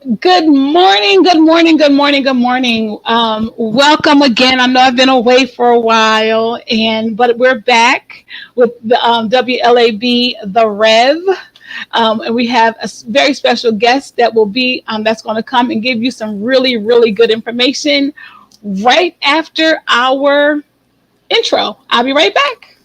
Good morning, good morning, good morning, good morning. Welcome again. I know I've been away for a while, but we're back with the WLAB, the Rev, and we have very special guest that will be that's going to come and give you some really, really good information right after our intro. I'll be right back.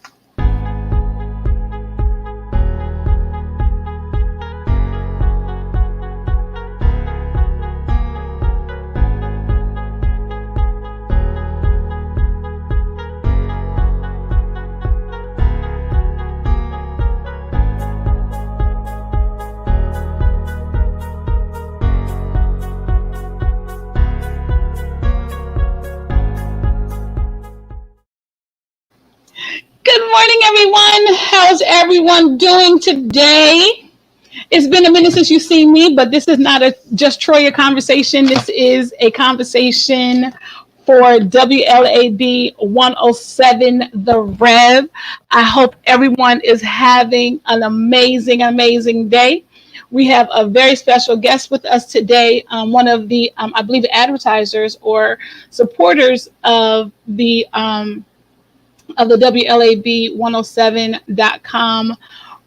Good morning, everyone. How's everyone doing today? It's been a minute since you've seen me, but this is not a just Troya conversation. This is a conversation for WLAB 107 The Rev. I hope everyone is having an amazing, amazing day. We have a very special guest with us today, one of the, I believe, advertisers or supporters of the WLAB 107.com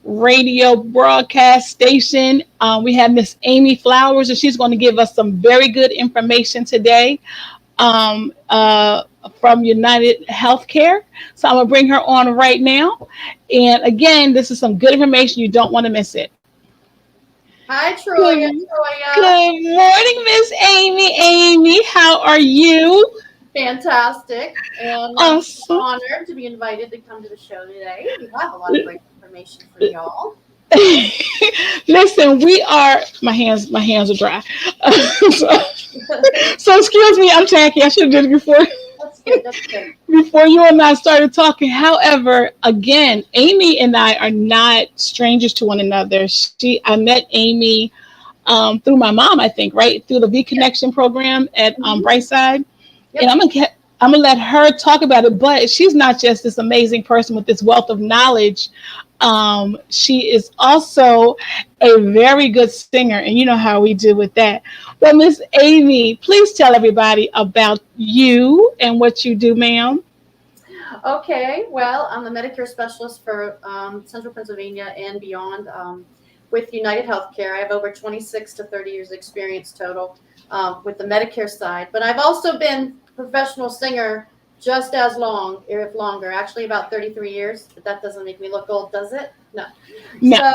radio broadcast station. We have Miss Amy Flowers, and she's going to give us some very good information today um, uh, from United Healthcare. So I'm going to bring her on right now. And again, this is some good information. You don't want to miss it. Hi, Good, Troya. Troya. good morning, Miss Amy. Amy, how are you? Fantastic. And I'm Awesome. honored to be invited to come to the show today. We have a lot of great information for y'all. Listen, we are. My hands are dry. so, so excuse me. I'm tacky. I should have did it before That's good. That's good. before you and I started talking. However, again, Amy and I are not strangers to one another. I met Amy through my mom, I think, right through the V Connection program at Mhm. Brightside, and Yep. I'm gonna let her talk about it. But she's not just this amazing person with this wealth of knowledge. She is also a very good singer, and you know how we do with that. Well, Miss Amy, please tell everybody about you and what you do, ma'am. Okay. Well, I'm the Medicare specialist for Central Pennsylvania and beyond with United Healthcare. I have over 26 to 30 years experience total with the Medicare side. But I've also been a professional singer just as long, if longer, actually about 33 years. But that doesn't make me look old, does it? No. No,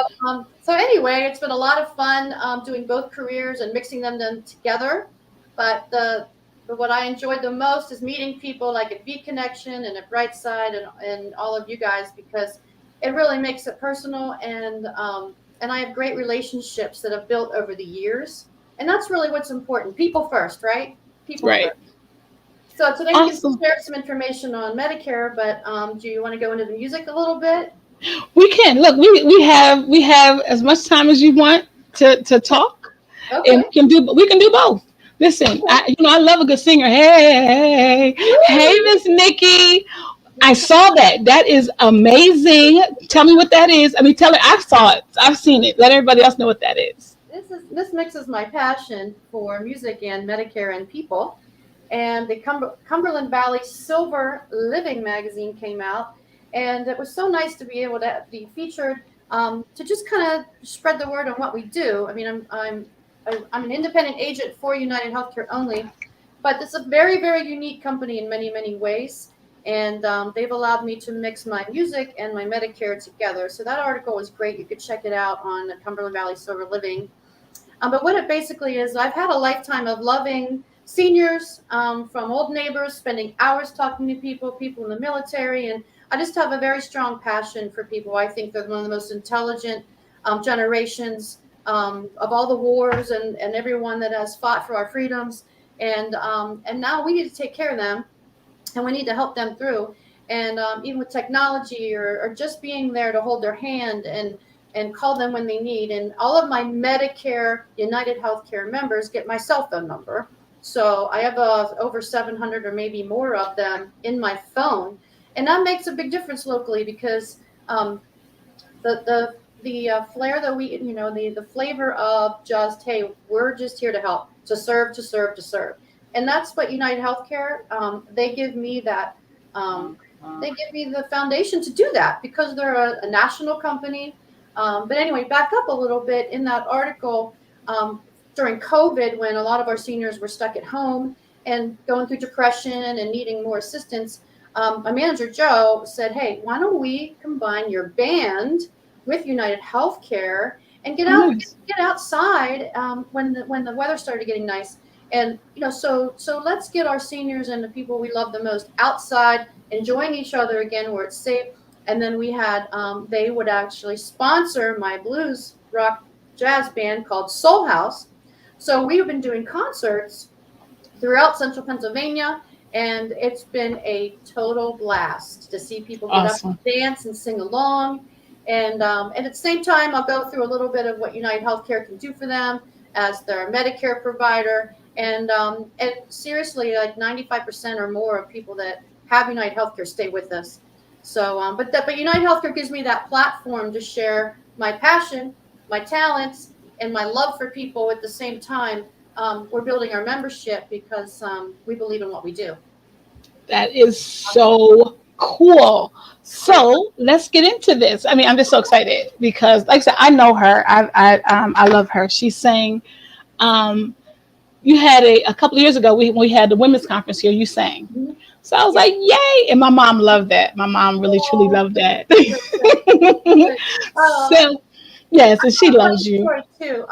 So anyway, it's been a lot of fun doing both careers and mixing them together. But what I enjoyed the most is meeting people like at V Connection and at Brightside and all of you guys because it really makes it personal and I have great relationships that have built over the years. And that's really what's important. People first, right? People right. first. So today we can Awesome. share some information on Medicare, but do you want to go into the music a little bit? We can look. We have as much time as you want to talk, and Okay. we can do both. Listen, I love a good singer. Hey, Woo! Miss Nikki. I saw that. That is amazing. Tell me what that is. I mean, tell her I saw it. I've seen it. Let everybody else know what that is. This mixes my passion for music and Medicare and people. And the Cumberland Valley Silver Living magazine came out, and it was so nice to be able to be featured to just kind of spread the word on what we do. I mean, I'm an independent agent for United Healthcare only, but it's a very very unique company in many ways, and they've allowed me to mix my music and my Medicare together. So that article was great. You could check it out on Cumberland Valley Silver Living. But what it basically is, I've had a lifetime of loving seniors from old neighbors, spending hours talking to people in the military, and I just have a very strong passion for people. I think they're one of the most intelligent generations of all the wars and everyone that has fought for our freedoms. And now we need to take care of them, and we need to help them through. And even with technology or just being there to hold their hand and call them when they need. And all of my Medicare United Healthcare members get my cell phone number. So I have over 700 or maybe more of them in my phone. And that makes a big difference locally because um, the flair that we, the flavor of just, hey, we're just here to help, to serve, to serve, to serve. And that's what United Healthcare, they give me that, they give me the foundation to do that because they're a national company. But anyway, back up a little bit in that article, during COVID, when a lot of our seniors were stuck at home and going through depression and needing more assistance, my manager, Joe, said, hey, why don't we combine your band with United Healthcare and get out, get outside when the weather started getting nice. And, so let's get our seniors and the people we love the most outside, enjoying each other again where it's safe. And then we had, they would actually sponsor my blues rock jazz band called Soul House. So we've been doing concerts throughout central Pennsylvania, and it's been a total blast to see people get up and dance and sing along. And at the same time, I'll go through a little bit of what United Healthcare can do for them as their Medicare provider. And seriously, like 95% or more of people that have United Healthcare stay with us. So, but United Healthcare gives me that platform to share my passion, my talents, and my love for people at the same time. We're building our membership because we believe in what we do. That is so cool. So let's get into this. I mean, I'm just so excited because, like I said, I know her. I love her. She's saying, you had a couple of years ago, we had the women's conference here, you sang. Mm-hmm. So I was like, yay. And my mom loved that. My mom really, truly loved that. So, yes, and she loves you. Too.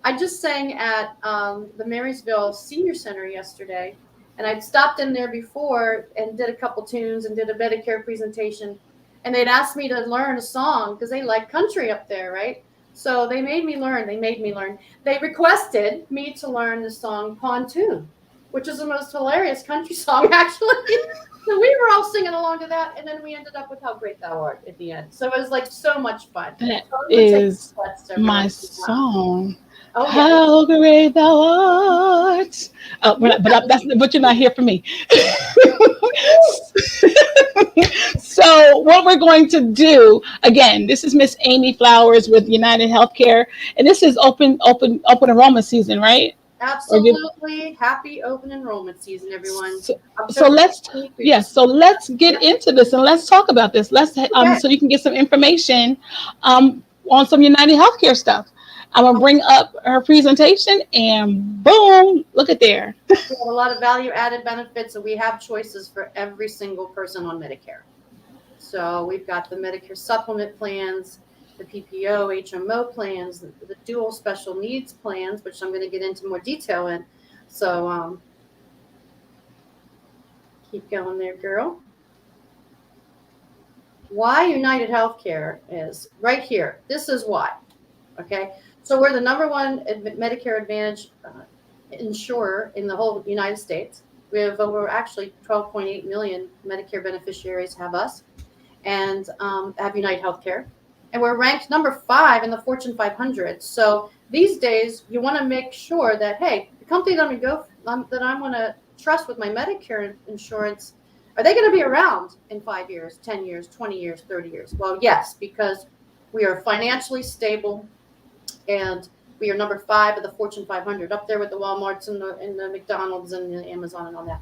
I just sang at the Marysville Senior Center yesterday, and I'd stopped in there before and did a couple tunes and did a Medicare presentation. And they'd asked me to learn a song because they like country up there, right? So they made me learn. They requested me to learn the song Pontoon, which is the most hilarious country song, actually. So we were all singing along to that, and then we ended up with How Great Thou Art at the end. So it was like so much fun. That is my song. Oh, yeah. How great thou art. Oh, but you're not here for me. So what we're going to do, again, this is Miss Amy Flowers with United Healthcare, and this is open enrollment season, right? Absolutely. Happy open enrollment season, everyone. So let's get into this and let's talk about this. So you can get some information on some United Healthcare stuff. I'm going to bring up her presentation and boom, look at there. We have a lot of value added benefits, and we have choices for every single person on Medicare. So we've got the Medicare supplement plans, the PPO, HMO plans, the dual special needs plans, which I'm going to get into more detail in. So keep going there, girl. Why United Healthcare is right here. This is why. Okay. So we're the number one Medicare Advantage insurer in the whole United States. We have over actually 12.8 million Medicare beneficiaries have us and have United Healthcare. And we're ranked number 5 in the Fortune 500. So these days, you want to make sure that, hey, the company that I'm going to trust with my Medicare insurance, are they going to be around in 5 years, 10 years, 20 years, 30 years? Well, yes, because we are financially stable. And we are number 5 of the Fortune 500, up there with the Walmarts and the McDonald's and the Amazon and all that.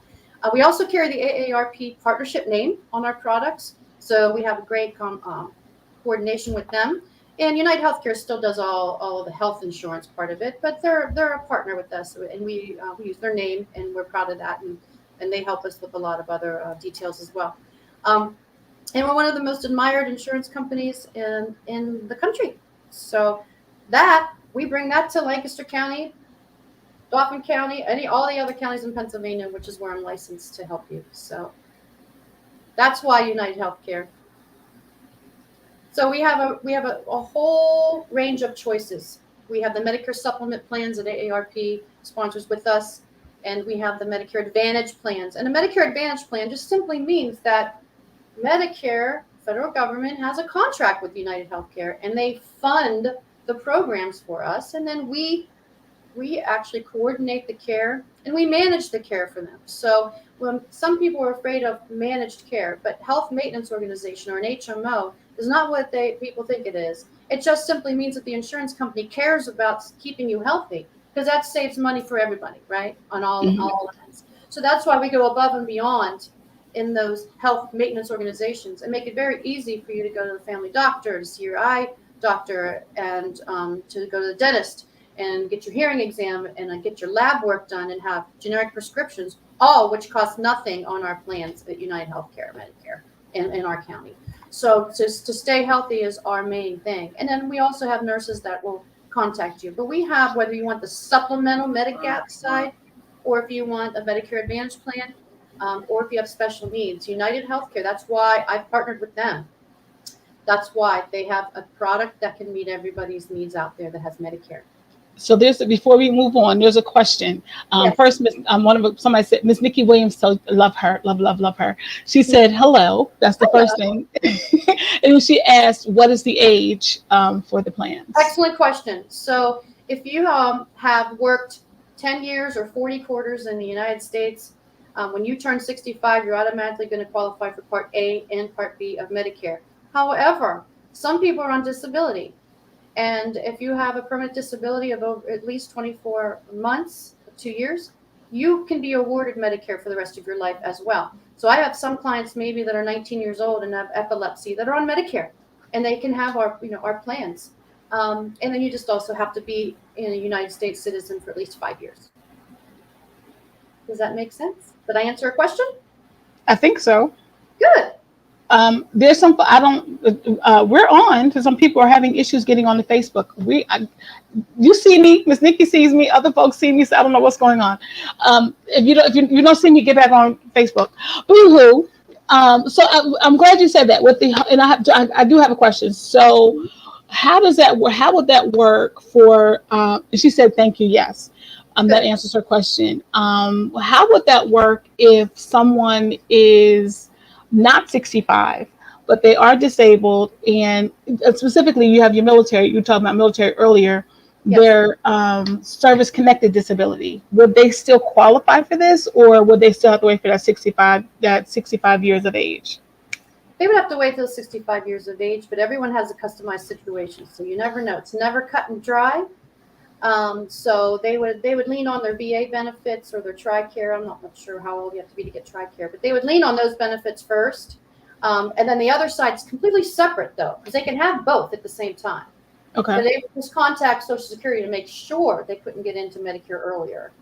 We also carry the AARP partnership name on our products. So we have a great coordination with them. And United Healthcare still does all of the health insurance part of it, but they're a partner with us, and we use their name, and we're proud of that. And they help us with a lot of other details as well. And we're one of the most admired insurance companies in the country. So that we bring that to Lancaster County, Dauphin County, all the other counties in Pennsylvania, which is where I'm licensed to help you. So that's why United Healthcare. So we have a whole range of choices. We have the Medicare supplement plans that AARP sponsors with us, and we have the Medicare Advantage plans. And the Medicare Advantage plan just simply means that Medicare, federal government, has a contract with United Healthcare, and they fund the programs for us, and then we actually coordinate the care and we manage the care for them. So when some people are afraid of managed care, but health maintenance organization or an HMO is not what people think it is. It just simply means that the insurance company cares about keeping you healthy, because that saves money for everybody, right? On all ends. So that's why we go above and beyond in those health maintenance organizations and make it very easy for you to go to the family doctor, to see your eye doctor, and to go to the dentist and get your hearing exam and get your lab work done and have generic prescriptions, all which cost nothing on our plans at United Healthcare, Medicare in our county. So to stay healthy is our main thing. And then we also have nurses that will contact you. But we have, whether you want the supplemental Medigap side, or if you want a Medicare Advantage plan, or if you have special needs, United Healthcare, that's why I've partnered with them. That's why they have a product that can meet everybody's needs out there that has Medicare. So before we move on, there's a question. Yes. First, somebody said, Miss Nikki Williams, so love her, love her. She said, hello. That's the first thing. And she asked, what is the age for the plans? Excellent question. So if you have worked 10 years or 40 quarters in the United States, when you turn 65, you're automatically going to qualify for Part A and Part B of Medicare. However, some people are on disability. And if you have a permanent disability of over at least 24 months, 2 years, you can be awarded Medicare for the rest of your life as well. So I have some clients maybe that are 19 years old and have epilepsy that are on Medicare, and they can have our plans. And then you just also have to be a United States citizen for at least 5 years. Does that make sense? Did I answer a question? I think so. Good. There's some, we're on to some people are having issues getting on the Facebook. You see me, Miss Nikki sees me, other folks see me, so I don't know what's going on. If you don't see me, get back on Facebook. Boo-hoo. So I'm glad you said that and I do have a question. So how does that work? How would that work for, she said, thank you. Yes. That answers her question. How would that work if someone is not 65, but they are disabled, and specifically you have your military, you were talking about military earlier, yes. Their service-connected disability, would they still qualify for this, or would they still have to wait for that 65 years of age? They would have to wait till 65 years of age, but everyone has a customized situation, so you never know. It's never cut and dry. So they would lean on their VA benefits or their TRICARE. I'm not sure how old you have to be to get TRICARE, but they would lean on those benefits first. And then the other side is completely separate, though, because they can have both at the same time. Okay. So they would just contact Social Security to make sure they couldn't get into Medicare earlier,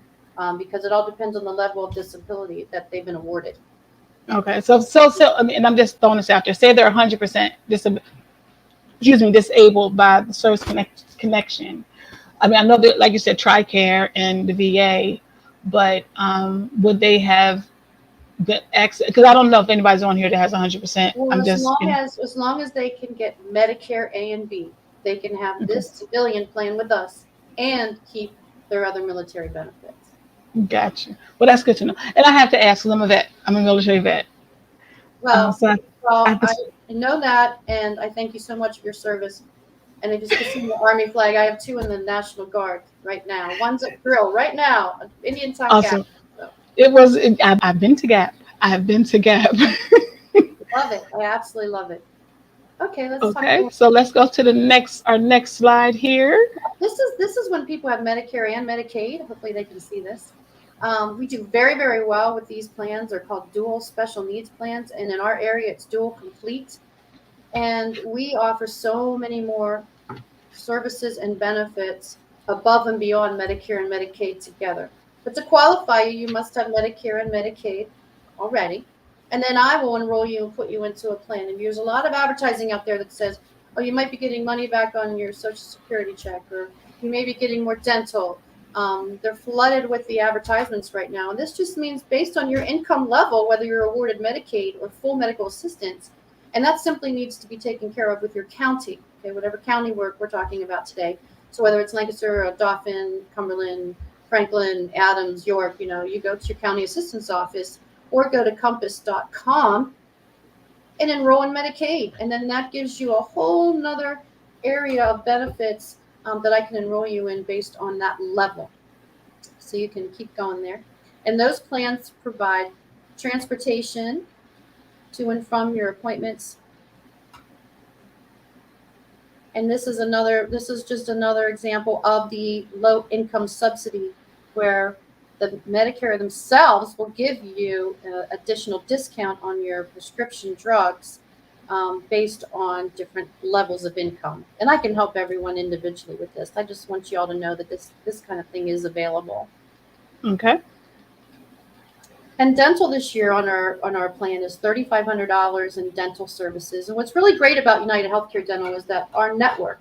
because it all depends on the level of disability that they've been awarded. Okay. So I mean, and I'm just throwing this out there. Say they're 100% disabled by the service connection. I mean, I know that, like you said, TRICARE and the VA, but would they have the access? Because I don't know if anybody's on here that has 100%. Well, as long as they can get Medicare A and B, they can have this civilian plan with us and keep their other military benefits. Gotcha. Well, that's good to know. And I have to ask, because I'm a vet. I'm a military vet. Well, I know that, and I thank you so much for your service. And I just see the Army flag. I have 2 in the National Guard right now. One's at Grill right now, Indian Town awesome. Gap. So. I've been to Gap. I have been to Gap. Love it. I absolutely love it. Okay, let's talk. Okay, so let's go to our next slide here. This is when people have Medicare and Medicaid. Hopefully they can see this. We do very, very well with these plans. They're called dual special needs plans. And in our area, it's dual complete. And we offer so many more services and benefits above and beyond Medicare and Medicaid together. But to qualify you must have Medicare and Medicaid already. And then I will enroll you and put you into a plan. And there's a lot of advertising out there that says, oh, you might be getting money back on your Social Security check, or you may be getting more dental. They're flooded with the advertisements right now. And this just means based on your income level, whether you're awarded Medicaid or full medical assistance, and that simply needs to be taken care of with your county, okay, whatever county we're talking about today. So whether it's Lancaster, Dauphin, Cumberland, Franklin, Adams, York, you go to your county assistance office or go to compass.com and enroll in Medicaid. And then that gives you a whole nother area of benefits that I can enroll you in based on that level. So you can keep going there. And those plans provide transportation to and from your appointments, And this is just another example of the low income subsidy, where the Medicare themselves will give you additional discount on your prescription drugs based on different levels of income. And I can help everyone individually with this. I just want you all to know that this kind of thing is available. Okay. And dental this year on our plan is $3,500 in dental services. And what's really great about United Healthcare Dental is that our network.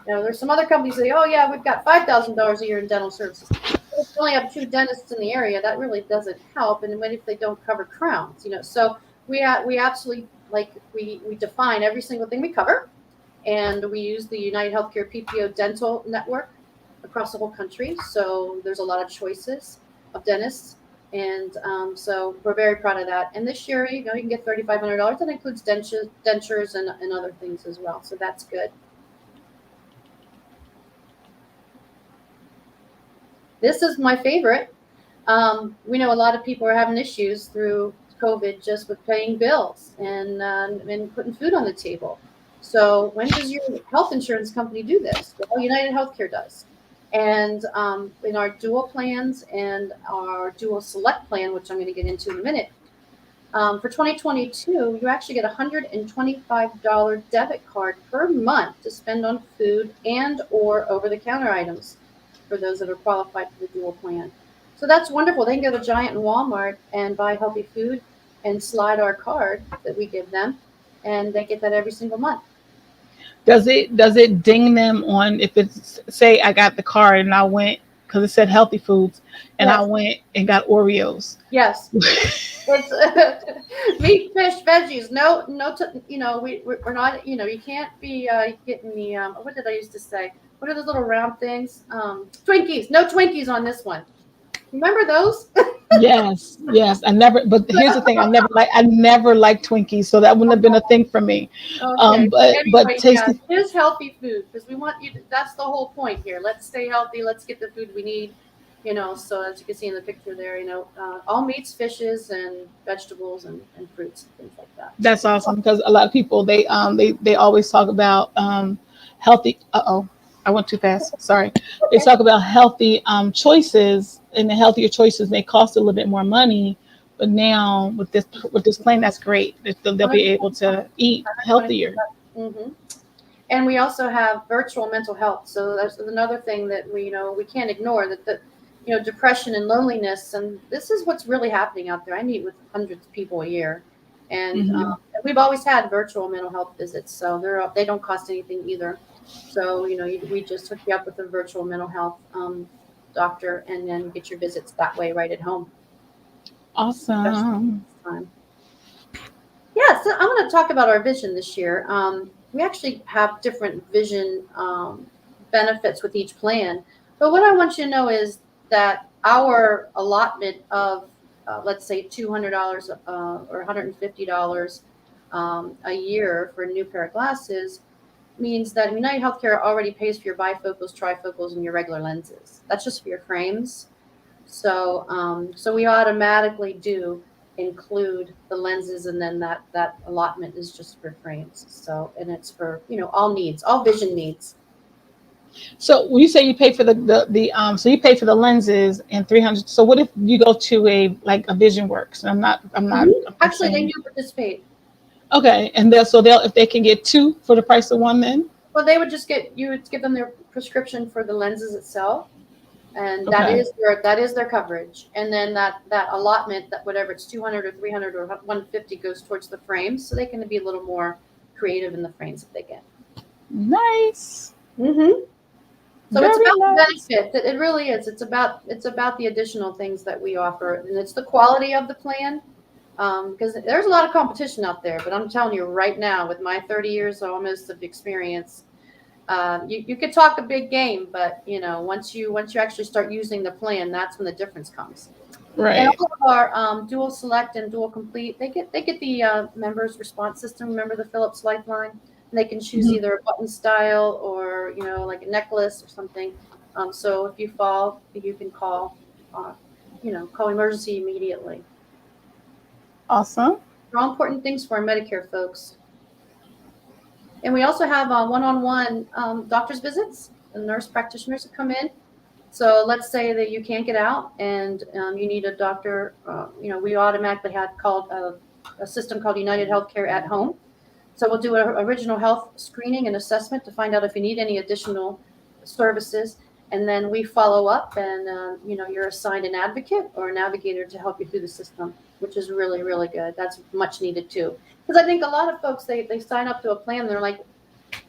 There's some other companies that say, "Oh yeah, we've got $5,000 a year in dental services." But if we only have 2 dentists in the area, that really doesn't help. And what if they don't cover crowns? So we absolutely we define every single thing we cover, and we use the United Healthcare PPO dental network across the whole country. So there's a lot of choices of dentists. And so we're very proud of that. And this year, you can get $3,500. That includes dentures and other things as well. So that's good. This is my favorite. We know a lot of people are having issues through COVID just with paying bills and putting food on the table. So when does your health insurance company do this? Well, United Healthcare does. And in our dual plans and our dual select plan, which I'm going to get into in a minute, for 2022, you actually get a $125 debit card per month to spend on food and or over-the-counter items for those that are qualified for the dual plan. So that's wonderful. They can go to Giant and Walmart and buy healthy food and slide our card that we give them, and they get that every single month. Does it ding them on if it's, say I got the card and I went because it said healthy foods and I Yes. went and got Oreos? Yes. It's meat, fish, veggies. No, we're not. You can't be getting the what did I used to say? What are those little round things? Twinkies. No Twinkies on this one. Remember those? Yes, yes. But here's the thing: I never liked Twinkies, so that wouldn't have been a thing for me. Okay. But Anyway, yeah, tasty. it is healthy food because we want you. That's the whole point here. Let's stay healthy. Let's get the food we need. So as you can see in the picture there, all meats, fishes, and vegetables and fruits and things like that. That's awesome because a lot of people they always talk about healthy. I went too fast. Sorry. They Okay. talk about healthy choices, and the healthier choices they cost a little bit more money. But now with this plan, that's great. They'll be able to eat healthier. Mm-hmm. And we also have virtual mental health. So that's another thing that we can't ignore, that depression and loneliness. And this is what's really happening out there. I meet with hundreds of people a year, and Hmm. we've always had virtual mental health visits. So they don't cost anything either. So we just hook you up with a virtual mental health doctor, and then get your visits that way right at home. Awesome. Time. Yeah, so I'm going to talk about our vision this year. We actually have different vision benefits with each plan. But what I want you to know is that our allotment of, let's say, $200 or $150 a year for a new pair of glasses means that United Healthcare already pays for your bifocals, trifocals, and your regular lenses. That's just for your frames. So we automatically do include the lenses, and then that allotment is just for frames. So, and it's for all needs, all vision needs. So when you say you pay for so you pay for the lenses and 300. So what if you go to a Vision Works? I'm Actually, they saying. do participate. Okay, and they'll if they can get two for the price of one, then Well, they would just you would give them their prescription for the lenses itself, and that okay, is their coverage. And then that allotment, that whatever it's 200 or 300 or 150 goes towards the frames, so they can be a little more creative in the frames that they get. nice, Mm-hmm. So it's very about the nice. benefit. It really is. It's about the additional things that we offer, and it's the quality of the plan. Because there's a lot of competition out there, but I'm telling you right now, with my 30 years almost of experience, you could talk a big game, but once you actually start using the plan, that's when the difference comes. And Right. all of our dual select and dual complete, they get the members response system. Remember the Philips Lifeline? And they can choose Mhm. either a button style or like a necklace or something. So if you fall, you can call emergency immediately. Awesome. They're all important things for our Medicare folks. And we also have one-on-one doctor's visits, the nurse practitioners that come in. So let's say that you can't get out and you need a doctor. We automatically have called a system called United Healthcare at Home. So we'll do an original health screening and assessment to find out if you need any additional services. And then we follow up and, you're assigned an advocate or a navigator to help you through the system, which is really, really good. That's much needed too. Because I think a lot of folks, they sign up to a plan. And they're like,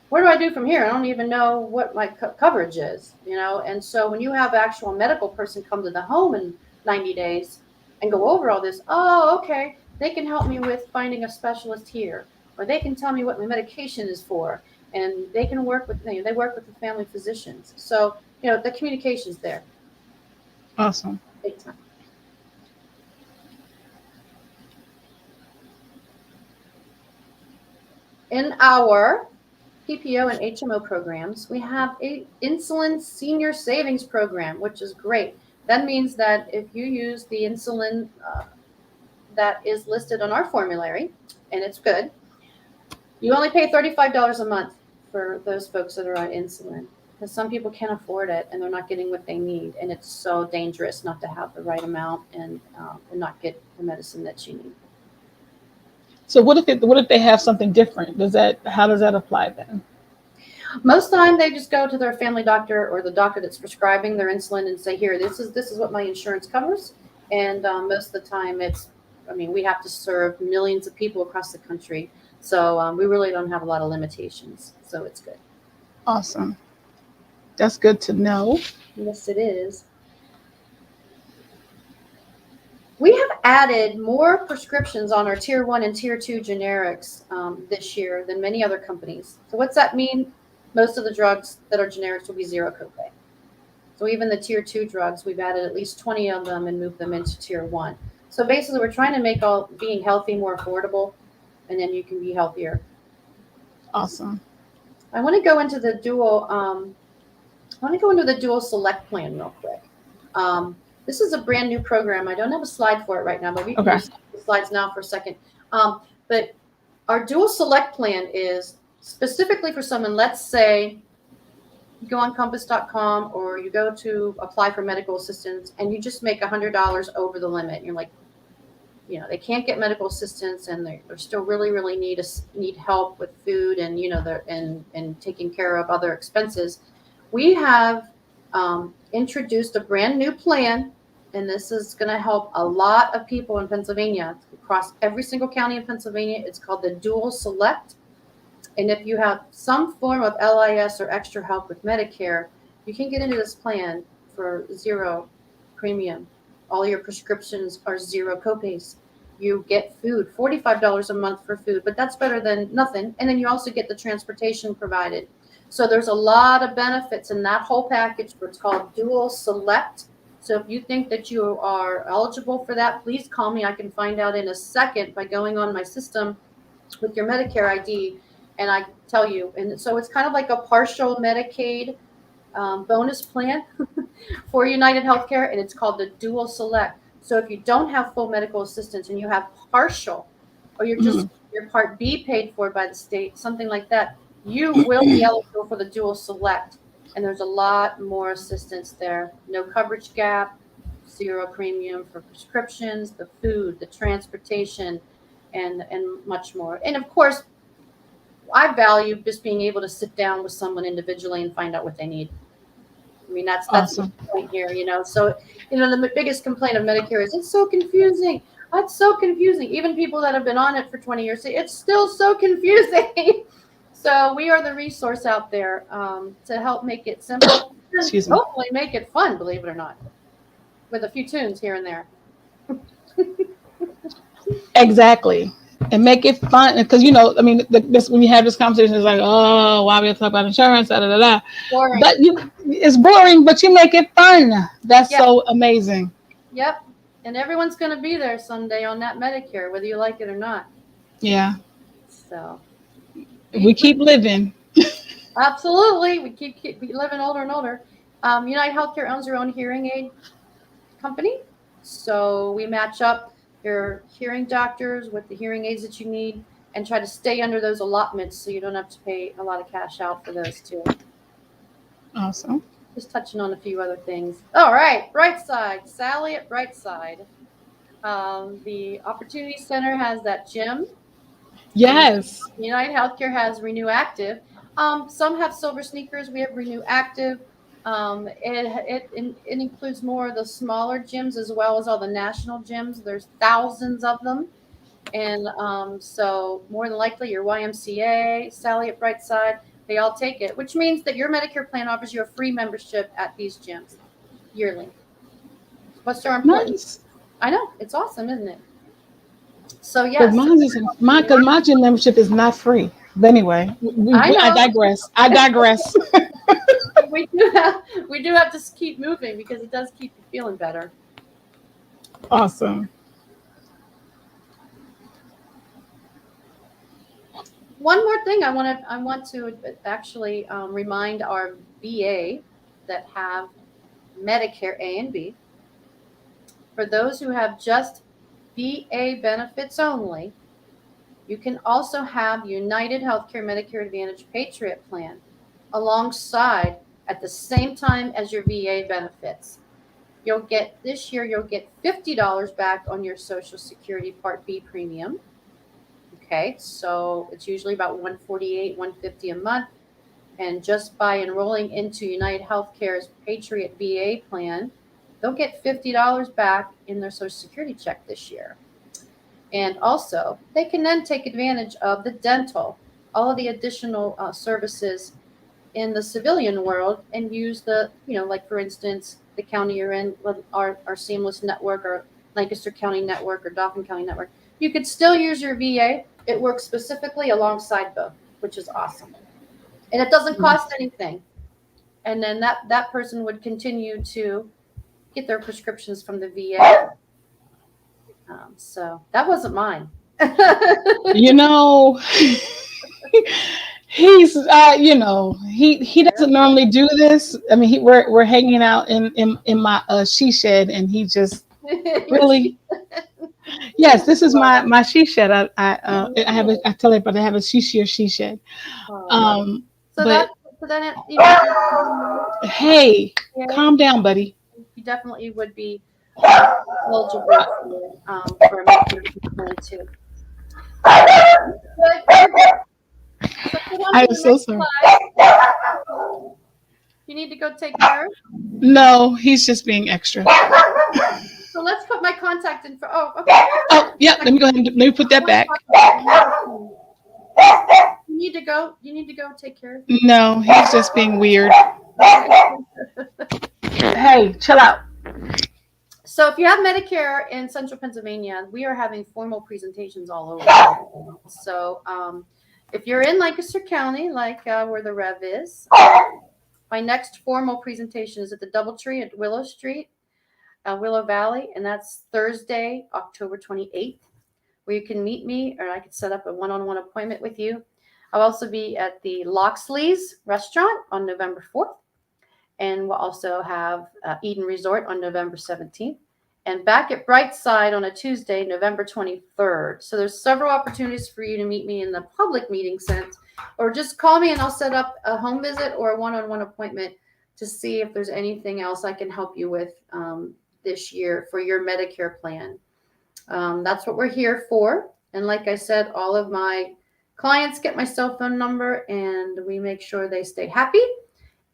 what do I do from here? I don't even know what my coverage is, And so when you have an actual medical person come to the home in 90 days and go over all this, oh, okay, they can help me with finding a specialist here, or they can tell me what my medication is for, and they can work with, they work with the family physicians. So, the communication's there. Awesome. Big time. In our PPO and HMO programs, we have a insulin senior savings program, which is great. That means that if you use the insulin that is listed on our formulary, and it's good, you only pay $35 a month for those folks that are on insulin, because some people can't afford it and they're not getting what they need, and it's so dangerous not to have the right amount and not get the medicine that you need. So what if they have something different? How does that apply then? Most of the time, they just go to their family doctor or the doctor that's prescribing their insulin and say, "Here, this is what my insurance covers." And most of the time, we have to serve millions of people across the country, so we really don't have a lot of limitations. So it's good. Awesome. That's good to know. Yes, it is. We have added more prescriptions on our Tier 1 and Tier 2 generics this year than many other companies. So what's that mean? Most of the drugs that are generics will be zero copay. So even the Tier 2 drugs, we've added at least 20 of them and moved them into Tier 1. So basically, we're trying to make being healthy more affordable, and then you can be healthier. Awesome. I want to go into the dual select plan real quick. This is a brand new program. I don't have a slide for it right now, but we can use the slides now for a second. But our dual select plan is specifically for someone, let's say you go on compass.com or you go to apply for medical assistance and you just make $100 over the limit. And you're like, they can't get medical assistance and they're still really, really need help with food and, and taking care of other expenses. We have introduced a brand new plan, and this is going to help a lot of people in Pennsylvania, across every single county in Pennsylvania. It's called the Dual Select. And if you have some form of LIS or extra help with Medicare, you can get into this plan for zero premium. All your prescriptions are zero copays. You get food, $45 a month for food, but that's better than nothing. And then you also get the transportation provided. So there's a lot of benefits in that whole package. It's called Dual Select. So if you think that you are eligible for that, please call me. I can find out in a second by going on my system with your Medicare ID, and I tell you. And so it's kind of like a partial Medicaid bonus plan for United Healthcare, and it's called the Dual Select. So if you don't have full medical assistance and you have partial, or you're just your Part B paid for by the state, something like that, you will be eligible for the Dual Select. And there's a lot more assistance there. No coverage gap, zero premium for prescriptions, the food, the transportation, and much more. And of course, I value just being able to sit down with someone individually and find out what they need. I mean, that's awesome. The point here, So, the biggest complaint of Medicare is it's so confusing. It's so confusing. Even people that have been on it for 20 years say it's still so confusing. So we are the resource out there to help make it simple. And hopefully make it fun, believe it or not, with a few tunes here and there. Exactly. And make it fun, because this when you have this conversation, it's like, oh, why we have to talk about insurance, da da da. Boring. But it's boring, but you make it fun. That's so amazing. Yep, and everyone's going to be there someday on that Medicare, whether you like it or not. Yeah. So we keep living. Absolutely, we keep living older and older. United Healthcare owns their own hearing aid company, so we match up your hearing doctors with the hearing aids that you need, and try to stay under those allotments so you don't have to pay a lot of cash out for those too. Awesome. Just touching on a few other things. All right, Brightside, Sally at Brightside. The Opportunity Center has that gym. Yes. United Healthcare has Renew Active. Some have silver sneakers. We have Renew Active. It includes more of the smaller gyms as well as all the national gyms. There's thousands of them. And so more than likely your YMCA, Sally at Brightside, they all take it, which means that your Medicare plan offers you a free membership at these gyms yearly. What's so important? Nice. I know. It's awesome, isn't it? So, yes. Because my gym membership is not free. But anyway, I digress. we do have to keep moving because it does keep you feeling better. Awesome. One more thing I want to actually remind our VA that have Medicare A and B. For those who have just VA benefits only, you can also have United Healthcare Medicare Advantage Patriot Plan alongside at the same time as your VA benefits. This year you'll get $50 back on your Social Security Part B premium. Okay, so it's usually about $148, $150 a month. And just by enrolling into United Healthcare's Patriot VA plan, they'll get $50 back in their Social Security check this year. And also, they can then take advantage of the dental, all of the additional services in the civilian world and use the, like for instance, the county you're in, our Seamless Network or Lancaster County Network or Dauphin County Network. You could still use your VA. It works specifically alongside both, which is awesome. And it doesn't cost anything. And then that person would continue to get their prescriptions from the VA. So that wasn't mine. He's he doesn't normally do this. I mean, we're hanging out in my she shed, and he just really. Yes, this is my she shed. I tell everybody I have a she shed. Hey, calm down, buddy. You definitely would be eligible for a Medicare plan too. I'm so sorry. You need to go take care of? No, he's just being extra. So let's put my contact info. Oh, okay. Oh, yeah. Let me put that back. You need to go take care of him. No, he's just being weird. Hey, chill out. So if you have Medicare in Central Pennsylvania, we are having formal presentations all over. So if you're in Lancaster County, like where the Rev is, my next formal presentation is at the Doubletree at Willow Street, Willow Valley, and that's Thursday, October 28th, where you can meet me or I could set up a one-on-one appointment with you. I'll also be at the Loxley's restaurant on November 4th. And we'll also have Eden Resort on November 17th. And back at Brightside on a Tuesday, November 23rd. So there's several opportunities for you to meet me in the public meeting sense. Or just call me and I'll set up a home visit or a one-on-one appointment to see if there's anything else I can help you with this year for your Medicare plan. That's what we're here for. And like I said, all of my clients get my cell phone number and we make sure they stay happy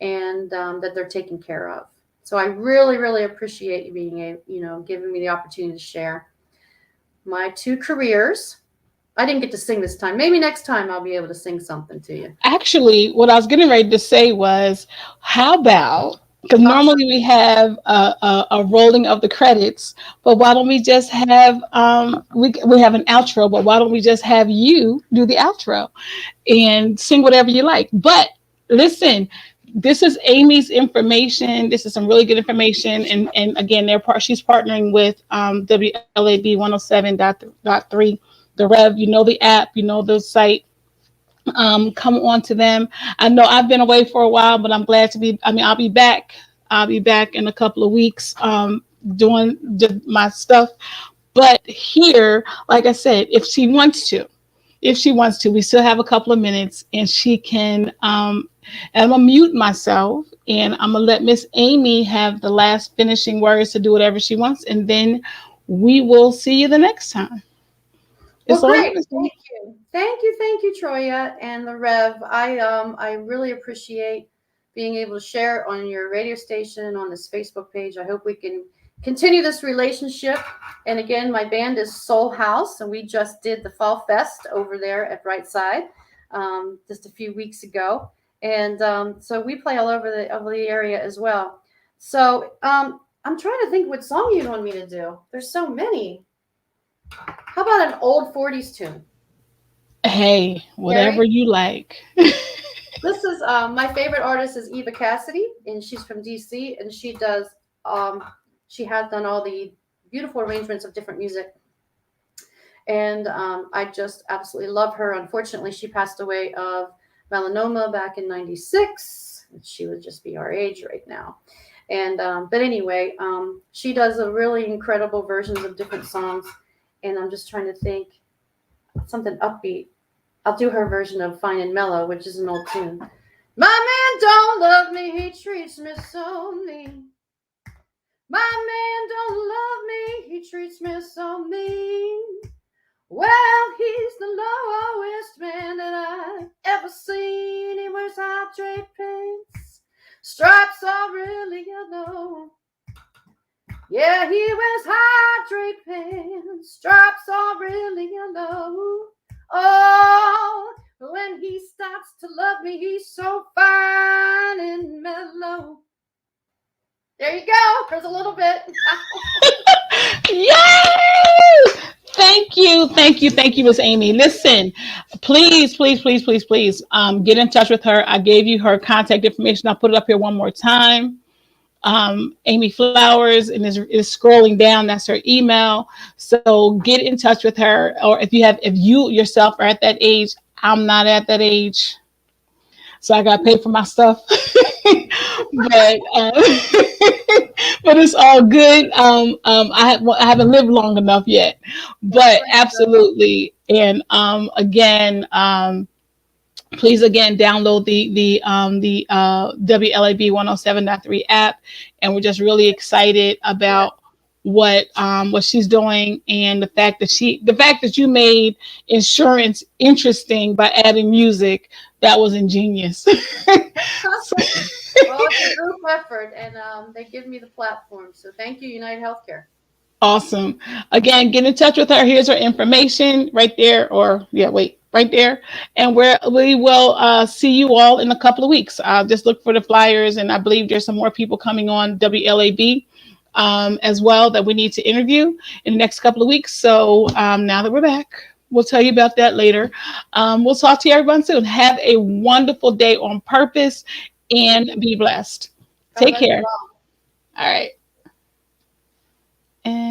and that they're taken care of. So I really, really appreciate you being giving me the opportunity to share my two careers. I didn't get to sing this time. Maybe next time I'll be able to sing something to you. Actually, what I was getting ready to say was, how about, because normally we have a rolling of the credits, but why don't we just have, we have an outro, but why don't we just have you do the outro and sing whatever you like? But listen, this is Amy's information. This is some really good information. And again, she's partnering with WLAB 107.3, the Rev. You know the app, you know the site. Come on to them. I know I've been away for a while, but I'm glad to be. I'll be back. I'll be back in a couple of weeks doing my stuff. But here, like I said, if she wants to, if she wants to. We still have a couple of minutes, and she can. And I'm gonna mute myself, and I'm gonna let Miss Amy have the last finishing words to do whatever she wants, and then we will see you the next time. It's Well, all great. yours. Thank you, Troya and the Rev. I really appreciate being able to share on your radio station on this Facebook page. I hope we can continue this relationship. And again, my band is Soul House, and we just did the Fall Fest over there at Brightside just a few weeks ago. And so we play all over the area as well. So I'm trying to think what song you want me to do. There's so many. How about an old 40s tune? Hey, whatever Gary? you like. This is my favorite artist is Eva Cassidy, and she's from DC, and she has done all the beautiful arrangements of different music, and I just absolutely love her. Unfortunately, she passed away of melanoma back in '96. She would just be our age right now, and but anyway, she does a really incredible versions of different songs, and I'm just trying to think something upbeat. I'll do her version of Fine and Mellow, which is an old tune. My man don't love me, he treats me so mean. My man don't love me, he treats me so mean. Well, he's the lowest man that I've ever seen. He wears high draped pants, stripes are really yellow. Yeah, he wears high draped pants, stripes are really yellow. Oh, when he starts to love me, he's so fine and mellow. There you go. There's a little bit. Yay! Thank you, Miss Amy. Listen, please, get in touch with her. I gave you her contact information. I'll put it up here one more time. Amy Flowers, and is scrolling down. That's her email. So get in touch with her, or if you yourself are at that age. I'm not at that age, so I got to pay for my stuff. but but it's all good. I haven't lived long enough yet, but absolutely. And again, please again download the WLAB 107.3 app, and we're just really excited about what she's doing, and the fact that you made insurance interesting by adding music. That was ingenious. Well, it's a group effort, and they give me the platform. So thank you, United Healthcare. Awesome. Again, get in touch with her. Here's her information right there, right there. And we will see you all in a couple of weeks. Just look for the flyers, and I believe there's some more people coming on WLAB as well that we need to interview in the next couple of weeks. So now that we're back, we'll tell you about that later. We'll talk to you everyone soon. Have a wonderful day on purpose, and be blessed. Take care. All right. And